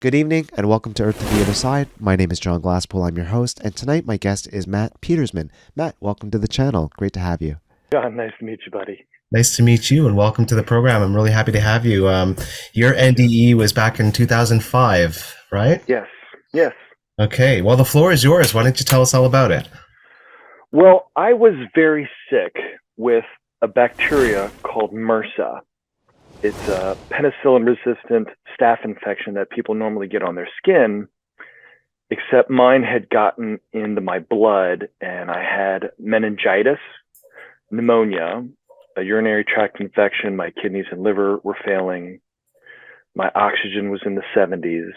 Good evening and welcome to Earth to the Other Side. My name is John Glasspool. I'm your host, and tonight my guest is Matt Petersman. Matt, welcome to the channel. Great to have you. John, nice to meet you, buddy. Nice to meet you and welcome to the program. I'm really happy to have you. Your Thank you. NDE was back in 2005, right? Yes, yes. Okay, well, the floor is yours. Why don't you tell us all about it? Well, I was very sick with a bacteria called MRSA. It's a penicillin-resistant staph infection that people normally get on their skin, except mine had gotten into my blood, and I had meningitis, pneumonia, a urinary tract infection. My kidneys and liver were failing. My oxygen was in the 70s.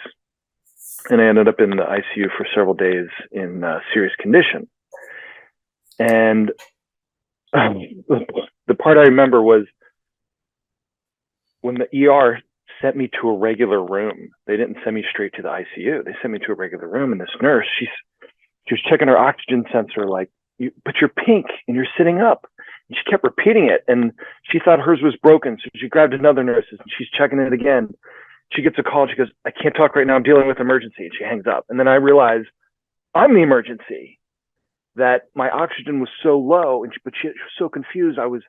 And I ended up in the ICU for several days in serious condition. And the part I remember was when the ER sent me to a regular room. They didn't send me straight to the ICU. They sent me to a regular room, and this nurse, she was checking her oxygen sensor, like, but you're pink and you're sitting up. And she kept repeating it, and she thought hers was broken, so she grabbed another nurse, and she's checking it again. She gets a call, and she goes, I can't talk right now, I'm dealing with emergency, and she hangs up. And then I realized I'm the emergency, that my oxygen was so low, but she was so confused. I was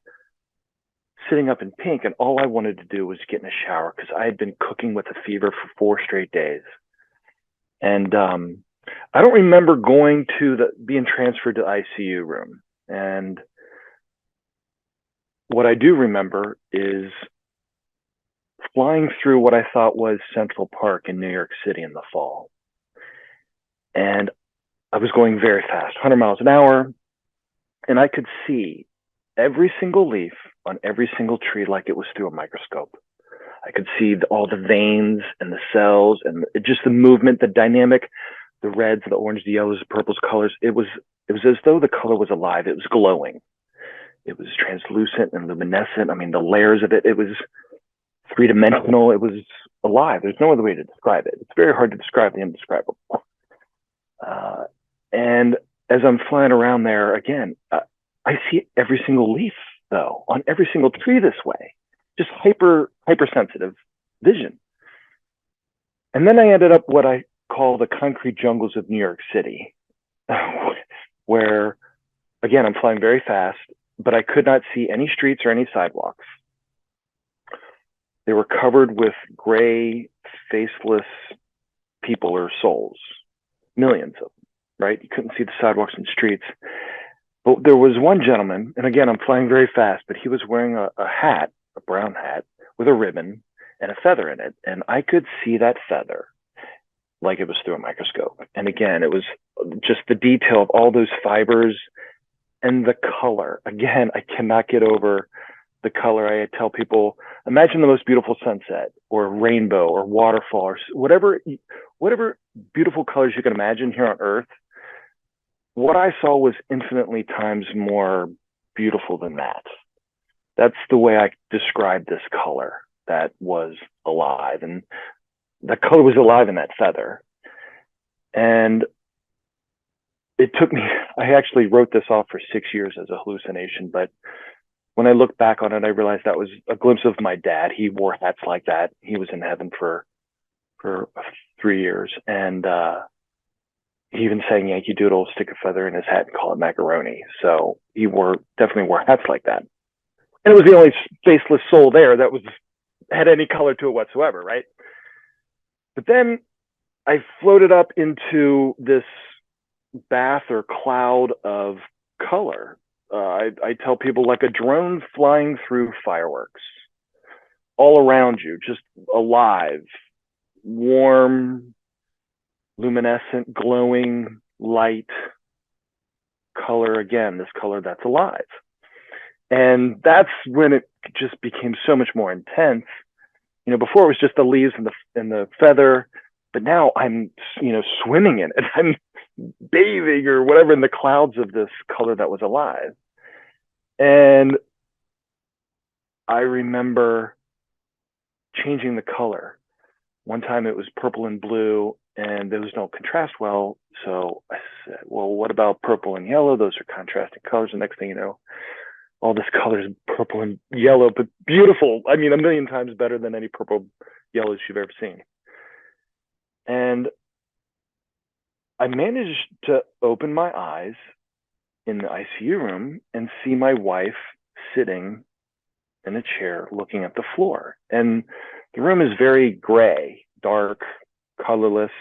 sitting up in pink, and all I wanted to do was get in a shower because I had been cooking with a fever for 4 straight days. And I don't remember being transferred to the ICU room. And what I do remember is flying through what I thought was Central Park in New York City in the fall. And I was going very fast, 100 miles an hour, and I could see every single leaf on every single tree like it was through a microscope. I could see all the veins and the cells and just the movement, the dynamic, the reds, the orange, the yellows, the purples, colors. It was as though the color was alive. It was glowing. It was translucent and luminescent. I mean, the layers of it was three-dimensional. It was alive. There's no other way to describe it. It's very hard to describe the indescribable. And as I'm flying around there again, I see every single leaf, though, on every single tree this way. Just hypersensitive vision. And then I ended up what I call the concrete jungles of New York City, where, again, I'm flying very fast, but I could not see any streets or any sidewalks. They were covered with gray, faceless people or souls, millions of them, right? You couldn't see the sidewalks and streets. But there was one gentleman, and again, I'm flying very fast, but he was wearing a hat, a brown hat, with a ribbon and a feather in it. And I could see that feather like it was through a microscope. And again, it was just the detail of all those fibers and the color. Again, I cannot get over the color. I tell people, imagine the most beautiful sunset or rainbow or waterfall or whatever beautiful colors you can imagine here on Earth. What I saw was infinitely times more beautiful than that. That's the way I describe this color that was alive. And the color was alive in that feather. And it took me, I actually wrote this off for 6 years as a hallucination, but when I look back on it, I realized that was a glimpse of my dad. He wore hats like that. He was in heaven for 3 years. And he even sang Yankee Doodle, stick a feather in his hat and call it macaroni. So he definitely wore hats like that. And it was the only faceless soul there that had any color to it whatsoever, right? But then I floated up into this bath or cloud of color. I tell people like a drone flying through fireworks all around you, just alive, warm, luminescent, glowing light color. Again, this color that's alive. And that's when it just became so much more intense. You know, before it was just the leaves and the feather, but now I'm, swimming in it. I'm bathing or whatever in the clouds of this color that was alive. And I remember changing the color. One time it was purple and blue, and those don't contrast well. So I said, well, what about purple and yellow? Those are contrasting colors. The next thing you know, all this color is purple and yellow, but beautiful. I mean, a million times better than any purple yellows you've ever seen. I managed to open my eyes in the ICU room and see my wife sitting in a chair looking at the floor. And the room is very gray, dark, colorless,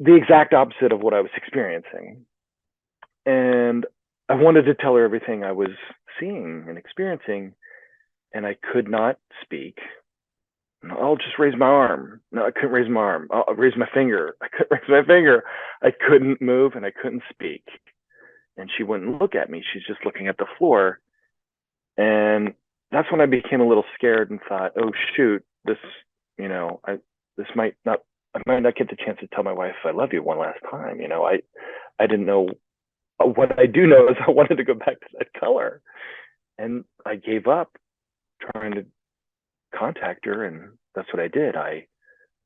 the exact opposite of what I was experiencing. And I wanted to tell her everything I was seeing and experiencing, and I could not speak. I'll just raise my arm. No, I couldn't raise my arm. I'll raise my finger. I couldn't raise my finger. I couldn't move and I couldn't speak. And she wouldn't look at me. She's just looking at the floor. And that's when I became a little scared and thought, oh shoot, this, I might not get the chance to tell my wife I love you one last time. I didn't know. What I do know is I wanted to go back to that color. And I gave up trying to contact her, and that's what I did. I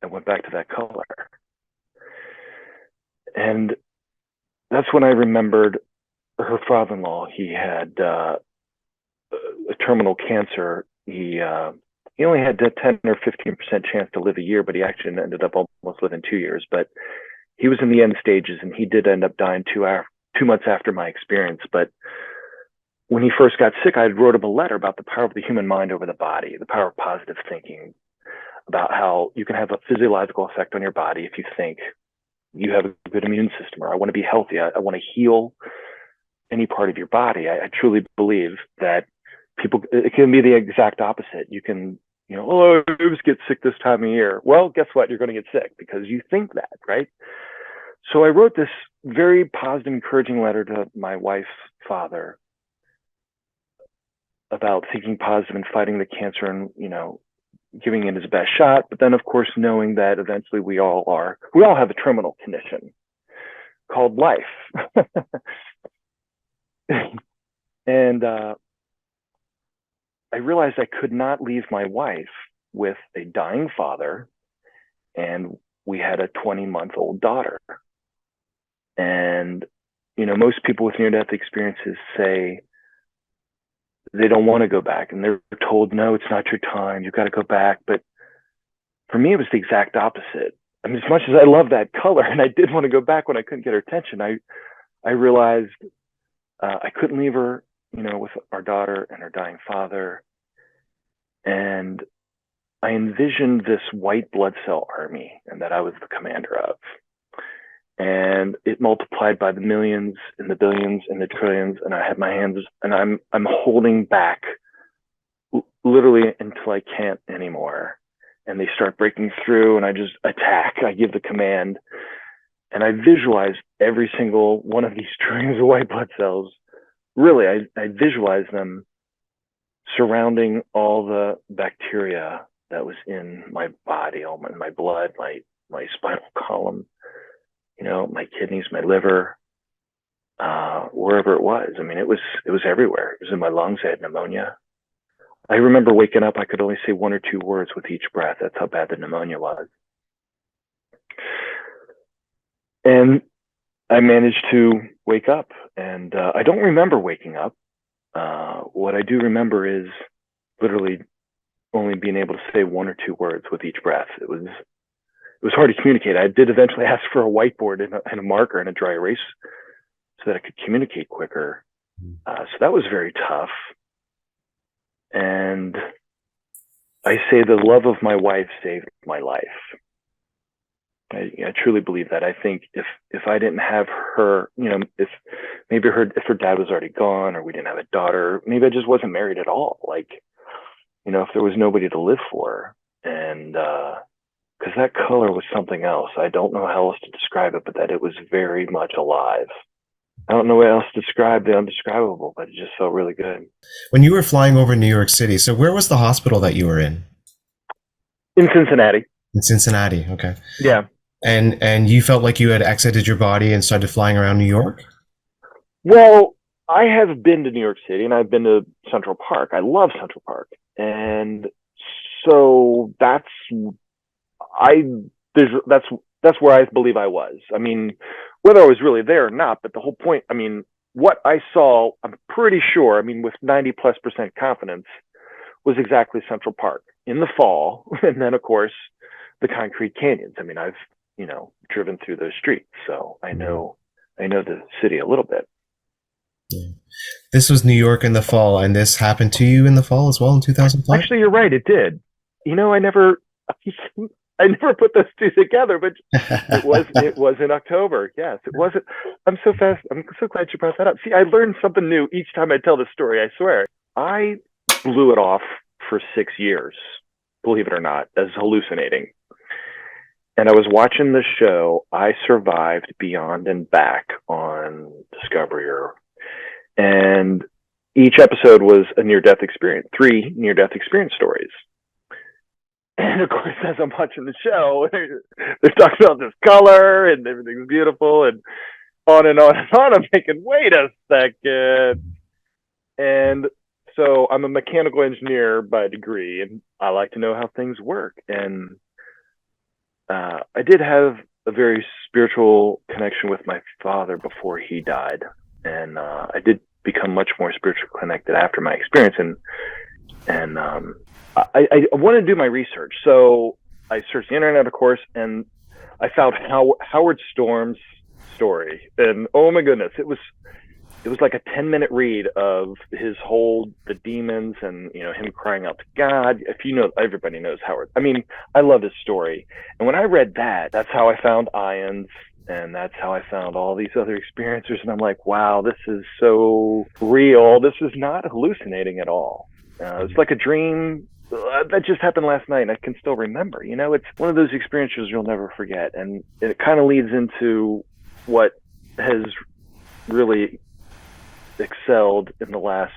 went back to that color. And that's when I remembered her father-in-law. He had a terminal cancer. He only had a 10 or 15% chance to live a year, but he actually ended up almost living 2 years. But he was in the end stages, and he did end up dying 2 months after my experience. But when he first got sick, I wrote him a letter about the power of the human mind over the body, the power of positive thinking, about how you can have a physiological effect on your body if you think you have a good immune system, or I want to be healthy. I want to heal any part of your body. I truly believe that it can be the exact opposite. You can, oh, I always get sick this time of year. Well, guess what? You're going to get sick because you think that, right? So I wrote this very positive, encouraging letter to my wife's father about thinking positive and fighting the cancer and, giving it his best shot. But then, of course, knowing that eventually we all have a terminal condition called life. And I realized I could not leave my wife with a dying father, and we had a 20-month-old daughter. And, most people with near-death experiences say they don't want to go back, and they're told, no, it's not your time. You've got to go back. But for me, it was the exact opposite. I mean, as much as I love that color, and I did want to go back when I couldn't get her attention, I realized I couldn't leave her, with our daughter and her dying father. And I envisioned this white blood cell army, and that I was the commander of. And it multiplied by the millions and the billions and the trillions. And I had my hands, and I'm holding back literally until I can't anymore. And they start breaking through, and I just attack. I give the command, and I visualize every single one of these trillions of white blood cells. Really, I visualize them surrounding all the bacteria that was in my body, my blood, my spinal column, my kidneys, my liver, wherever it was. I mean, it was everywhere. It was in my lungs. I had pneumonia. I remember waking up, I could only say 1 or 2 words with each breath. That's how bad the pneumonia was. And I managed to wake up, and I don't remember waking up. What I do remember is literally only being able to say 1 or 2 words with each breath. It was hard to communicate. I did eventually ask for a whiteboard and a marker and a dry erase so that I could communicate quicker. So that was very tough. And I say the love of my wife saved my life. I truly believe that. I think if I didn't have her, if her dad was already gone, or we didn't have a daughter, maybe I just wasn't married at all. If there was nobody to live for. And because that color was something else. I don't know how else to describe it, but that it was very much alive. I don't know what else to describe the undescribable, but it just felt really good. When you were flying over New York City, so where was the hospital that you were in? In Cincinnati. In Cincinnati, okay. Yeah. And you felt like you had exited your body and started flying around New York? Well, I have been to New York City, and I've been to Central Park. I love Central Park. And so that's where I believe I was. I mean, whether I was really there or not, but the whole point, I mean, what I saw, I'm pretty sure, with 90+% confidence, was exactly Central Park in the fall. And then, of course, the concrete canyons. I mean, I've driven through those streets. So I know the city a little bit. Yeah. This was New York in the fall, and this happened to you in the fall as well in 2005? Actually, you're right. It did. I never, I never put those two together, but it was in October. Yes, it wasn't. I'm so glad you brought that up. See, I learned something new each time I tell the story. I swear. I blew it off for 6 years, believe it or not, as hallucinating. And I was watching the show I Survived Beyond and Back on Discovery, and each episode was a near-death experience, 3 near-death experience stories. And of course, as I'm watching the show, they're talking about this color and everything's beautiful and on and on and on. I'm thinking, wait a second. And so I'm a mechanical engineer by degree, and I like to know how things work. And I did have a very spiritual connection with my father before he died. And I did become much more spiritually connected after my experience. And I wanted to do my research. So I searched the internet, of course, and I found Howard Storm's story. And oh my goodness, it was like a 10-minute read of the demons and, him crying out to God. Everybody knows Howard. I mean, I love his story. And when I read that, that's how I found Ions. And that's how I found all these other experiencers. And I'm like, wow, this is so real. This is not hallucinating at all. It's like a dream that just happened last night, and I can still remember. It's one of those experiences you'll never forget. And it kind of leads into what has really excelled in the last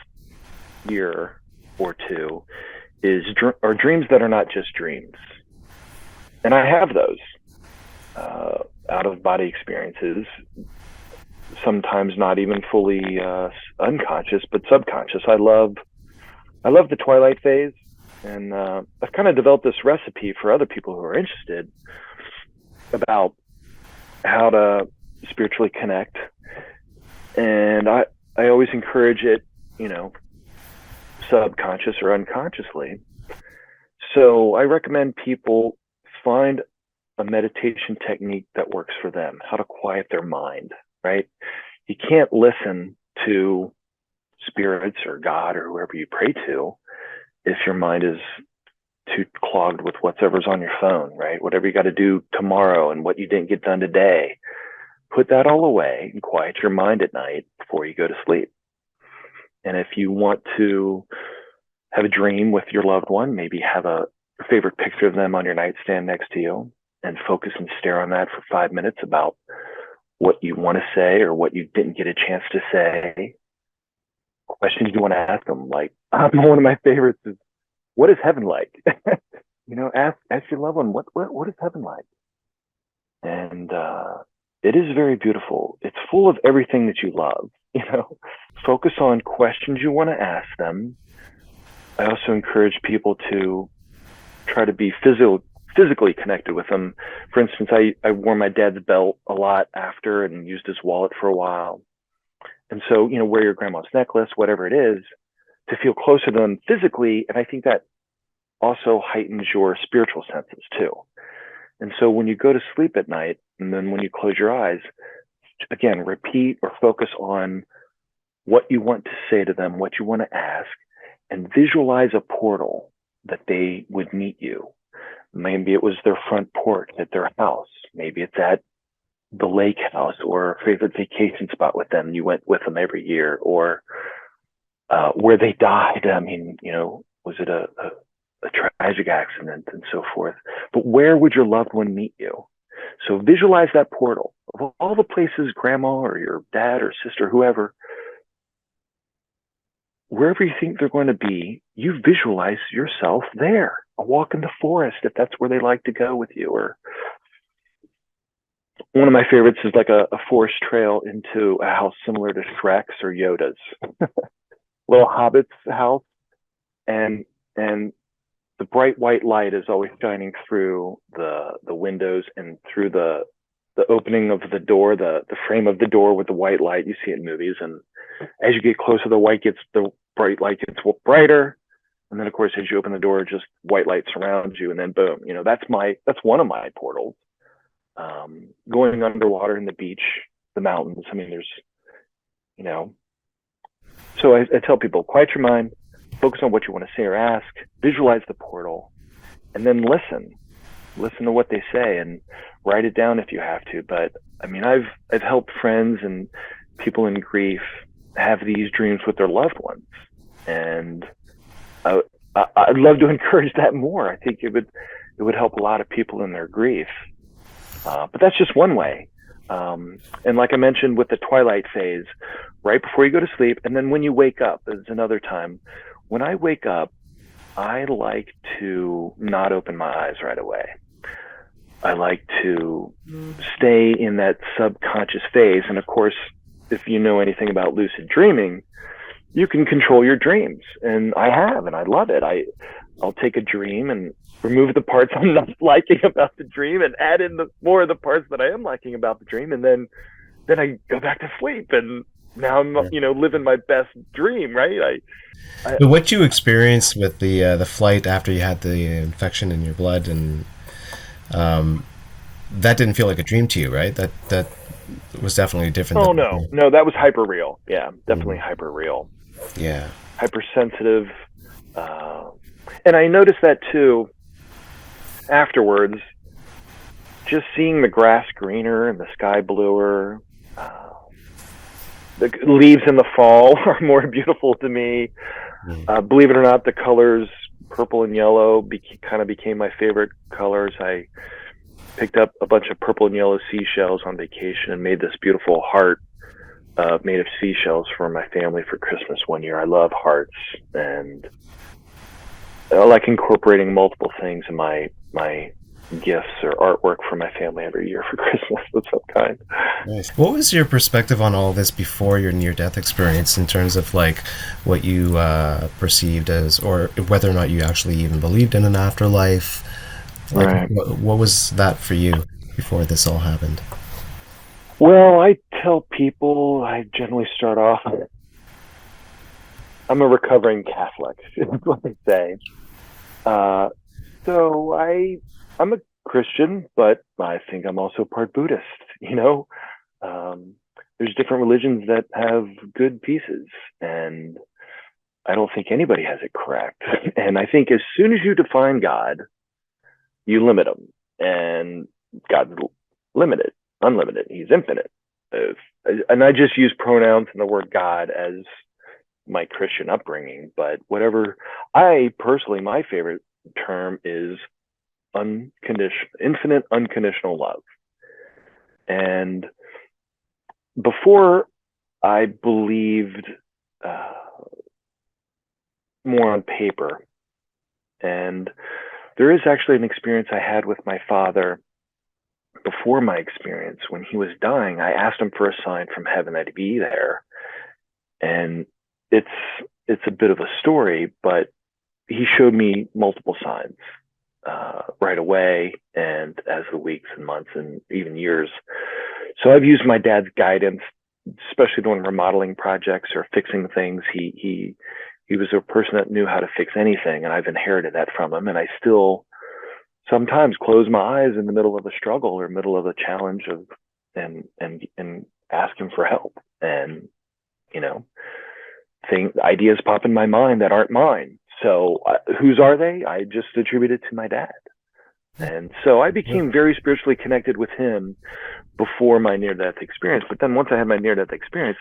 year or two are dreams that are not just dreams. And I have those out-of-body experiences, sometimes not even fully unconscious, but subconscious. I love the twilight phase, and I've kind of developed this recipe for other people who are interested about how to spiritually connect. And I always encourage it, subconscious or unconsciously. So I recommend people find a meditation technique that works for them, how to quiet their mind, right? You can't listen to spirits or God or whoever you pray to if your mind is too clogged with whatever's on your phone, right? Whatever you got to do tomorrow and what you didn't get done today, put that all away and quiet your mind at night before you go to sleep. And if you want to have a dream with your loved one, maybe have a favorite picture of them on your nightstand next to you and focus and stare on that for 5 minutes about what you want to say or what you didn't get a chance to say. Questions you want to ask them, like one of my favorites is, what is heaven like? Ask your loved one, what is heaven like? And it is very beautiful. It's full of everything that you love. Focus on questions you want to ask them. I also encourage people to try to be physically connected with them. For instance, I wore my dad's belt a lot after and used his wallet for a while. And so, wear your grandma's necklace, whatever it is, to feel closer to them physically. And I think that also heightens your spiritual senses too. And so when you go to sleep at night, and then when you close your eyes, again, repeat or focus on what you want to say to them, what you want to ask, and visualize a portal that they would meet you. Maybe it was their front porch at their house. Maybe it's at the lake house or a favorite vacation spot with them. You went with them every year, or where they died. I mean, was it a tragic accident and so forth? But where would your loved one meet you? So visualize that portal. Of all the places, grandma or your dad or sister, whoever, wherever you think they're going to be, you visualize yourself there. A walk in the forest, if that's where they like to go with you. Or one of my favorites is like a forest trail into a house similar to Shrek's or Yoda's. Little hobbit's house. And the bright white light is always shining through the windows and through the opening of the door, the frame of the door with the white light. You see it in movies. And as you get closer, the bright light gets brighter. And then, of course, as you open the door, just white light surrounds you. And then, boom, that's one of my portals. going underwater in the beach, the mountains. I mean, there's, you know, so I tell people, quiet your mind, focus on what you want to say or ask, visualize the portal, and then listen to what they say and write it down if you have to. But I mean, I've helped friends and people in grief have these dreams with their loved ones, and I'd love to encourage that more. I think it would help a lot of people in their grief. But that's just one way. And like I mentioned with the twilight phase, right before you go to sleep, and then when you wake up is another time. When I wake up, I like to not open my eyes right away. I like to stay in that subconscious phase. And of course, if you know anything about lucid dreaming, you can control your dreams. And I have, and I love it. I'll take a dream and remove the parts I'm not liking about the dream and add in more of the parts that I am liking about the dream. And then I go back to sleep, and now I'm, living my best dream, right? So what you experienced with the flight after you had the infection in your blood, and that didn't feel like a dream to you, right? That was definitely different. Oh, no, that was hyper real. Yeah, definitely hyper real. Yeah. Hypersensitive. And I noticed that too afterwards, just seeing the grass greener and the sky bluer. The leaves in the fall are more beautiful to me. Believe it or not, the colors purple and yellow kind of became my favorite colors. I picked up a bunch of purple and yellow seashells on vacation and made this beautiful heart made of seashells for my family for Christmas one year. I love hearts, and I like incorporating multiple things in my gifts or artwork for my family every year for Christmas of some kind. Nice. What was your perspective on all this before your near-death experience, in terms of like what you perceived as, or whether or not you actually even believed in an afterlife? Like, right. What was that for you before this all happened? Well, I tell people, I generally start off, I'm a recovering Catholic, is what I say. So I'm a Christian, but I think I'm also part Buddhist, There's different religions that have good pieces, and I don't think anybody has it correct. And I think as soon as you define God, you limit him, and God's limited, unlimited. He's infinite. And I just use pronouns and the word God as my Christian upbringing, but whatever. I personally, my favorite term is infinite unconditional love. And before, I believed more on paper, and there is actually an experience I had with my father before my experience. When he was dying, I asked him for a sign from heaven that he'd be there, and it's a bit of a story, but he showed me multiple signs right away, and as the weeks and months and even years. So I've used my dad's guidance, especially doing remodeling projects or fixing things. He was a person that knew how to fix anything, and I've inherited that from him. And I still sometimes close my eyes in the middle of a struggle or middle of a challenge and ask him for help. And ideas pop in my mind that aren't mine. So whose are they? I just attribute it to my dad. And so I became very spiritually connected with him before my near-death experience. But then once I had my near-death experience,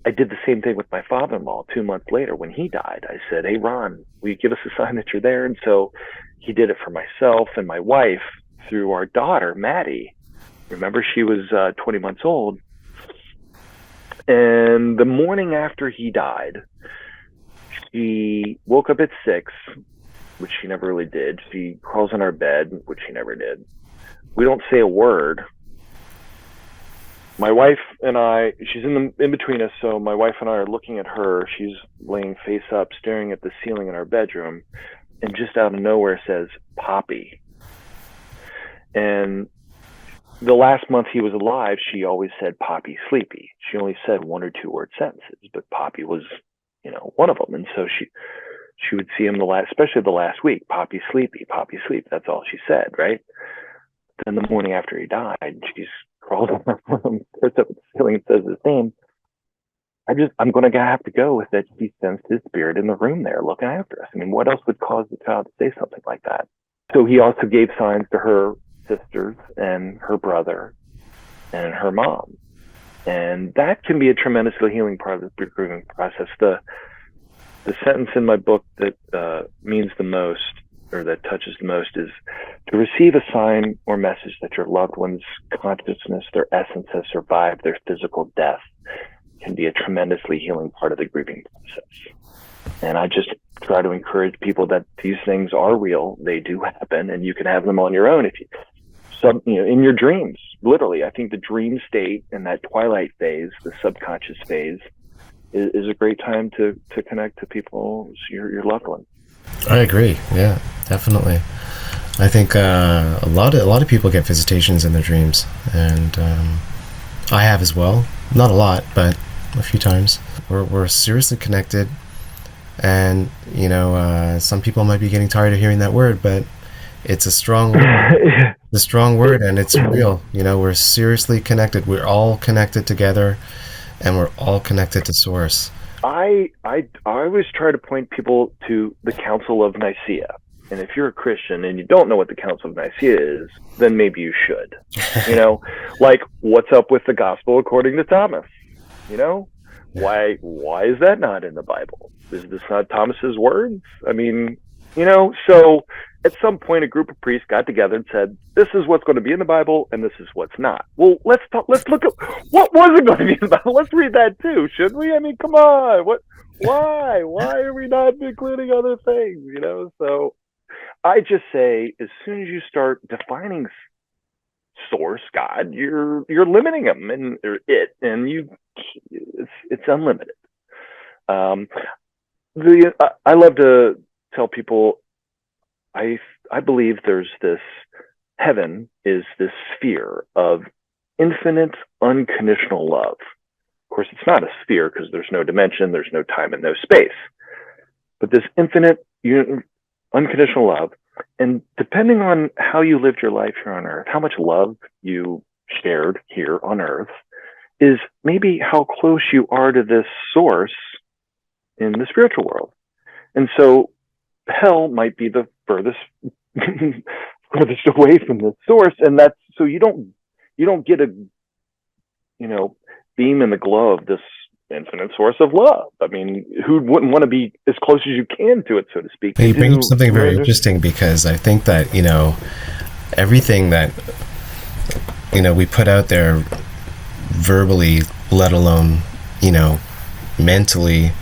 I did the same thing with my father-in-law 2 months later when he died. I said, "Hey, Ron, will you give us a sign that you're there?" And so he did it for myself and my wife through our daughter, Maddie. Remember, she was 20 months old. And the morning after he died, she woke up at 6, which she never really did. She crawls in our bed, which she never did. We don't say a word. My wife and I, she's in between us, so my wife and I are looking at her. She's laying face up, staring at the ceiling in our bedroom, and just out of nowhere says, "Poppy." And the last month he was alive, she always said, "Poppy, sleepy." She only said 1 or 2 word sentences, but Poppy was, one of them. And so she would see him especially the last week, "Poppy, sleepy, Poppy, sleep." That's all she said, right? then the morning after he died, she's crawled in her room, stares up at the ceiling and says his name. I'm going to have to go with that. She sensed his spirit in the room there looking after us. I mean, what else would cause the child to say something like that? So he also gave signs to her sisters and her brother and her mom. And that can be a tremendously healing part of the grieving process. The sentence in my book that means the most, or that touches the most, is to receive a sign or message that your loved one's consciousness, their essence has survived their physical death, can be a tremendously healing part of the grieving process. And I just try to encourage people that these things are real. They do happen, and you can have them on your own if you, in your dreams. Literally, I think the dream state and that twilight phase, the subconscious phase, is a great time to connect to people, your loved ones. I agree. Yeah, definitely. I think a lot of people get visitations in their dreams, and I have as well. Not a lot, but a few times. We're seriously connected, and some people might be getting tired of hearing that word, but it's a strong word. The strong word, and it's real. We're seriously connected. We're all connected together, and we're all connected to Source. I always try to point people to the Council of Nicaea. And if you're a Christian and you don't know what the Council of Nicaea is, then maybe you should. Like, what's up with the Gospel according to Thomas? Why is that not in the Bible? Is this not Thomas's words? I mean, so at some point a group of priests got together and said, this is what's going to be in the Bible and this is what's not. Well, let's look at what wasn't going to be in the Bible. Let's read that too, shouldn't we? I mean, come on. Why are we not including other things? So I just say, as soon as you start defining Source, God, you're limiting them and it's unlimited. I love to tell people, I believe there's this heaven is this sphere of infinite unconditional love. Of course, it's not a sphere because there's no dimension, there's no time and no space. But this infinite unconditional love, and depending on how you lived your life here on Earth, how much love you shared here on Earth, is maybe how close you are to this Source in the spiritual world. And so hell might be the furthest away from the Source, and that's so you don't get a beam in the glow of this infinite source of love. I mean, who wouldn't want to be as close as you can to it, so to speak? You bring up something very interesting, because I think that everything that we put out there verbally, let alone mentally,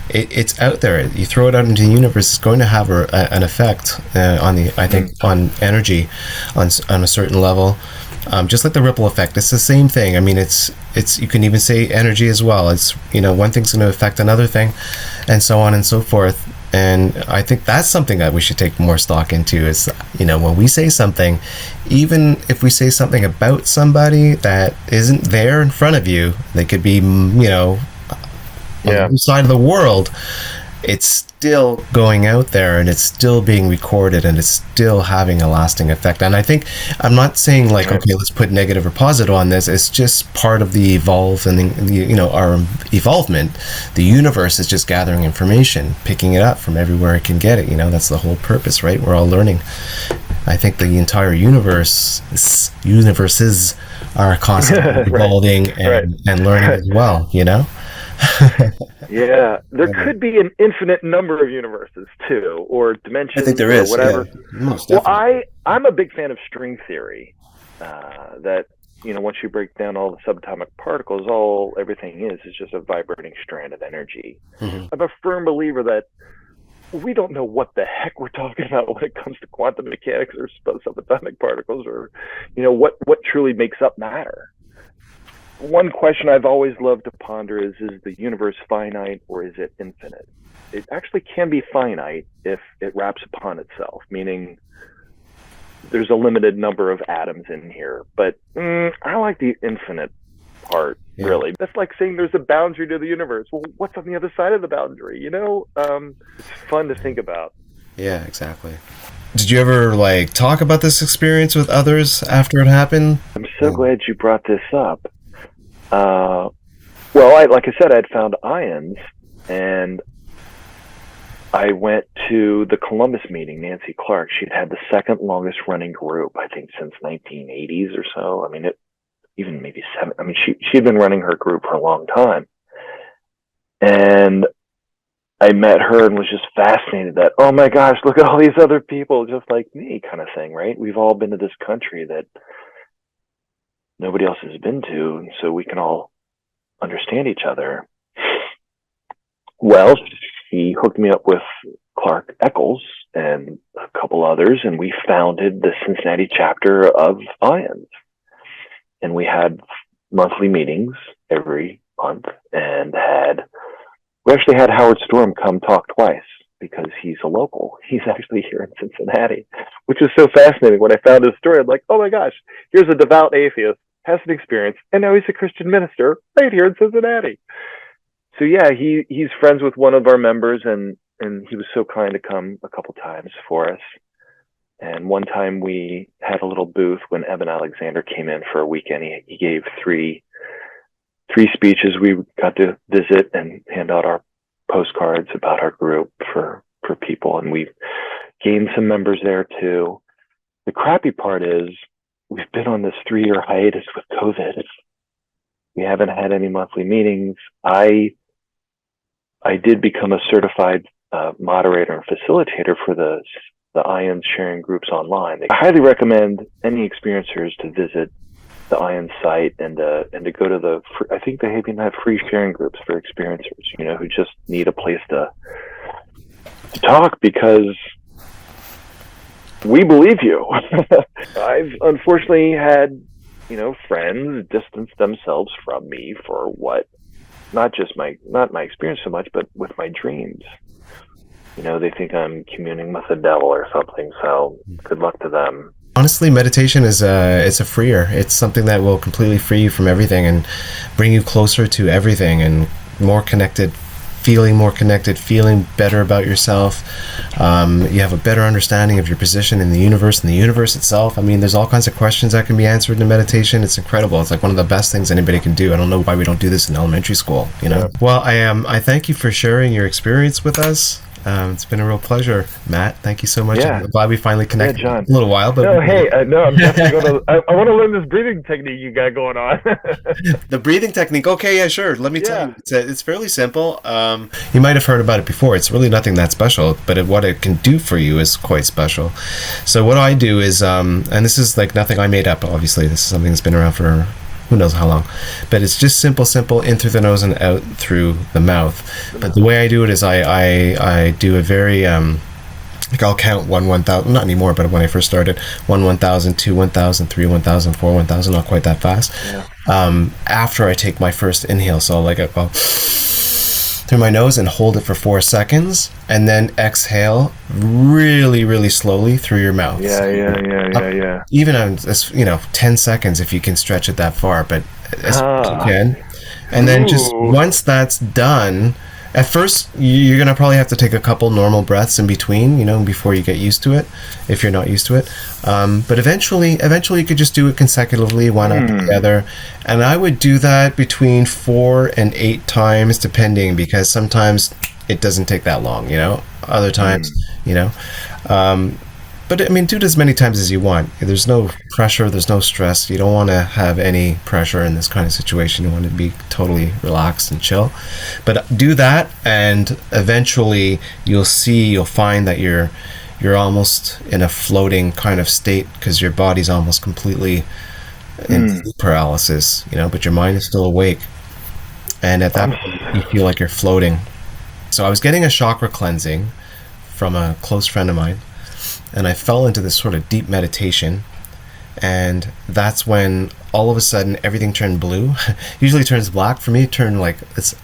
it's out there. You throw it out into the universe, it's going to have an effect on energy on a certain level. Just like the ripple effect, it's the same thing. I mean, it's you can even say energy as well. It's one thing's going to affect another thing, and so on and so forth. And I think that's something that we should take more stock into. Is when we say something, even if we say something about somebody that isn't there in front of you, they could be on the other side of the world. It's still going out there, and it's still being recorded, and it's still having a lasting effect. And I think I'm not saying like, okay, let's put negative or positive on this. It's just part of the evolve and our evolvement. The universe is just gathering information, picking it up from everywhere it can get it. That's the whole purpose, right? We're all learning. I think the entire universes are constantly evolving and learning as well. Yeah, there could be an infinite number of universes too, or dimensions. I think there is, whatever. Yeah. Most definitely. Well, I'm a big fan of string theory. That once you break down all the subatomic particles, everything is just a vibrating strand of energy. Mm-hmm. I'm a firm believer that we don't know what the heck we're talking about when it comes to quantum mechanics or subatomic particles, or what truly makes up matter. One question I've always loved to ponder is the universe finite or is it infinite? It actually can be finite if it wraps upon itself, meaning there's a limited number of atoms in here. But I like the infinite part, really. That's like saying there's a boundary to the universe. Well, what's on the other side of the boundary? It's fun to think about. Yeah, exactly. did you ever like talk about this experience with others after it happened? I'm so glad you brought this up. Well, like I said, I'd found ions, and I went to the Columbus meeting. Nancy Clark, she'd had the second longest running group, I think, since 1980s or so. I mean, even maybe seven. I mean, she'd been running her group for a long time, and I met her and was just fascinated that, oh my gosh, look at all these other people just like me, kind of thing, right? We've all been to this country that nobody else has been to, and so we can all understand each other. Well, she hooked me up with Clark Eccles and a couple others, and we founded the Cincinnati chapter of IONS. And we had monthly meetings every month, and we actually had Howard Storm come talk twice because he's a local. He's actually here in Cincinnati, which was so fascinating. When I found his story, I'm like, oh my gosh, here's a devout atheist, has an experience, and now he's a Christian minister right here in Cincinnati. So yeah, he's friends with one of our members, and he was so kind to come a couple times for us. And one time we had a little booth when Eben Alexander came in for a weekend. He gave three speeches. We got to visit and hand out our postcards about our group for people, and we've gained some members there too. The crappy part is we've been on this 3-year hiatus with COVID. We haven't had any monthly meetings. I did become a certified moderator and facilitator for the IONS sharing groups online. I highly recommend any experiencers to visit the IONS site and to go to I think they even have free sharing groups for experiencers, who just need a place to talk, because we believe you. I've unfortunately had, friends distance themselves from me for what, not my experience so much, but with my dreams. They think I'm communing with the devil or something, so good luck to them. Honestly, meditation is it's a freer. It's something that will completely free you from everything and bring you closer to everything and more connected, feeling better about yourself. You have a better understanding of your position in the universe and the universe itself. I mean, there's all kinds of questions that can be answered in meditation. It's incredible. It's like one of the best things anybody can do. I don't know why we don't do this in elementary school, Yeah. Well, I thank you for sharing your experience with us. It's been a real pleasure, Matt. Thank you so much. Yeah. I'm glad we finally connected. Yeah, John. A little while, but no, I'm definitely going to. I want to learn this breathing technique you got going on. The breathing technique. Okay, yeah, sure. Let me tell you, it's fairly simple. You might have heard about it before. It's really nothing that special, but what it can do for you is quite special. So what I do is, and this is like nothing I made up. Obviously, this is something that's been around for who knows how long, but it's just simple in through the nose and out through the mouth. But the way I do it is I do a very like I'll count 1,000, not anymore, but when I first started, 1,000, 2, 1,000, 3, 1,000, 4, 1,000, not quite that fast. After I take my first inhale, so I'll go through my nose and hold it for 4 seconds, and then exhale really, really slowly through your mouth. Yeah. Even on 10 seconds if you can stretch it that far, but as you can. And then just once that's done, at first you're gonna probably have to take a couple normal breaths in between, before you get used to it, if you're not used to it. But eventually you could just do it consecutively, one after the other. And I would do that between 4 and 8 times, depending, because sometimes it doesn't take that long, Other times, But I mean, do it as many times as you want. There's no pressure. There's no stress. You don't want to have any pressure in this kind of situation. You want to be totally relaxed and chill. But do that, and eventually you'll find that you're almost in a floating kind of state, because your body's almost completely in sleep paralysis, but your mind is still awake. And at that point, you feel like you're floating. So I was getting a chakra cleansing from a close friend of mine, and I fell into this sort of deep meditation, and that's when all of a sudden everything turned blue. Usually it turns black. For me, it turned like this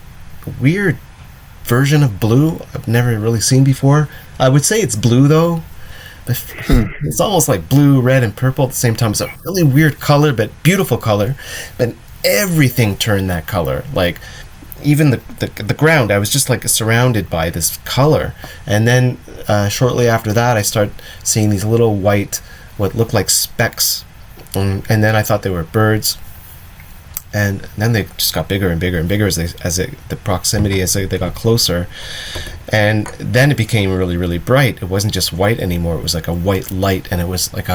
weird version of blue I've never really seen before. I would say it's blue though, but it's almost like blue, red, and purple at the same time. It's a really weird color, but beautiful color. But everything turned that color. Like even the ground, I was just like surrounded by this color. And then shortly after that, I start seeing these little white, what looked like specks, and then I thought they were birds. And then they just got bigger and bigger and bigger the proximity as they got closer, and then it became really, really bright. It wasn't just white anymore. It was like a white light, and it was like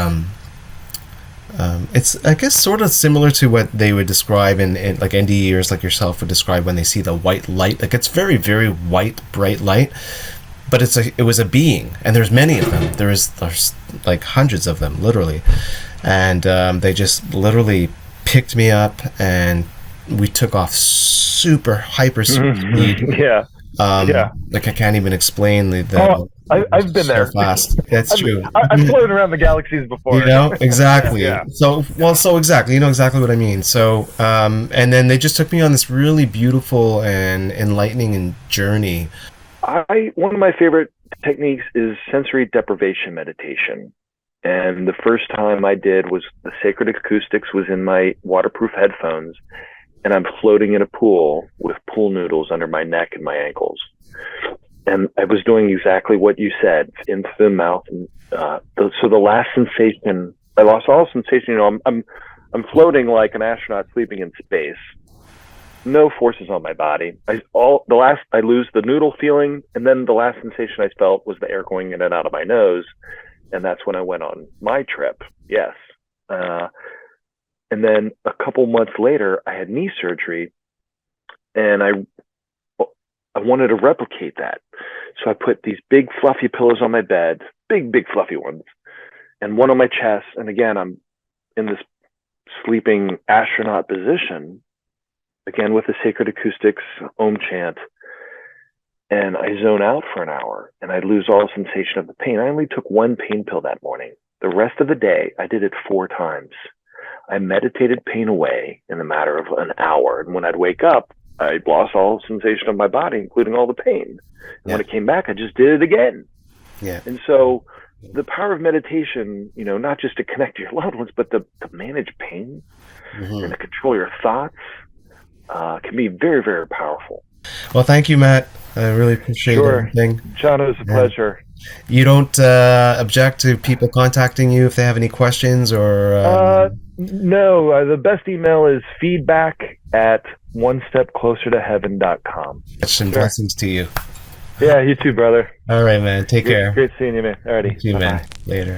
it's, I guess, sort of similar to what they would describe in like NDEs like yourself would describe when they see the white light. Like, it's very, very white, bright light, but it was a being, and there's many of them. There's like hundreds of them, literally, and they just literally picked me up, and we took off super hyper speed. Yeah. Like, I can't even explain the I've been so there. fast. That's true. I've floated around the galaxies before. You know, exactly. Yeah. So exactly, you know exactly what I mean. So, and then they just took me on this really beautiful and enlightening journey. One of my favorite techniques is sensory deprivation meditation. And the first time I did was the sacred acoustics was in my waterproof headphones, and I'm floating in a pool with pool noodles under my neck and my ankles. And I was doing exactly what you said, into the mouth. And so the last sensation, I lost all sensation. You know, I'm floating like an astronaut sleeping in space. No forces on my body. I lose the noodle feeling, and then the last sensation I felt was the air going in and out of my nose. And that's when I went on my trip. Yes. And then a couple months later, I had knee surgery, and I wanted to replicate that. So I put these big fluffy pillows on my bed, big fluffy ones, and one on my chest. And again, I'm in this sleeping astronaut position, again with the sacred acoustics Om chant. And I zone out for an hour, and I lose all sensation of the pain. I only took one pain pill that morning. The rest of the day, I did it 4 times. I meditated pain away in a matter of an hour. And when I'd wake up, I lost all sensation of my body, including all the pain. And when it came back, I just did it again. Yeah. And so the power of meditation, you know, not just to connect to your loved ones, but to manage pain and to control your thoughts can be very, very powerful. Well, thank you, Matt. I really appreciate everything. John, it was a pleasure. You don't object to people contacting you if they have any questions or... No, the best email is feedback@onestepclosertoheaven.com. Some blessings to you. Yeah, you too, brother. All right, man. Take care. Great seeing you, man. Alrighty. You too, man. Later.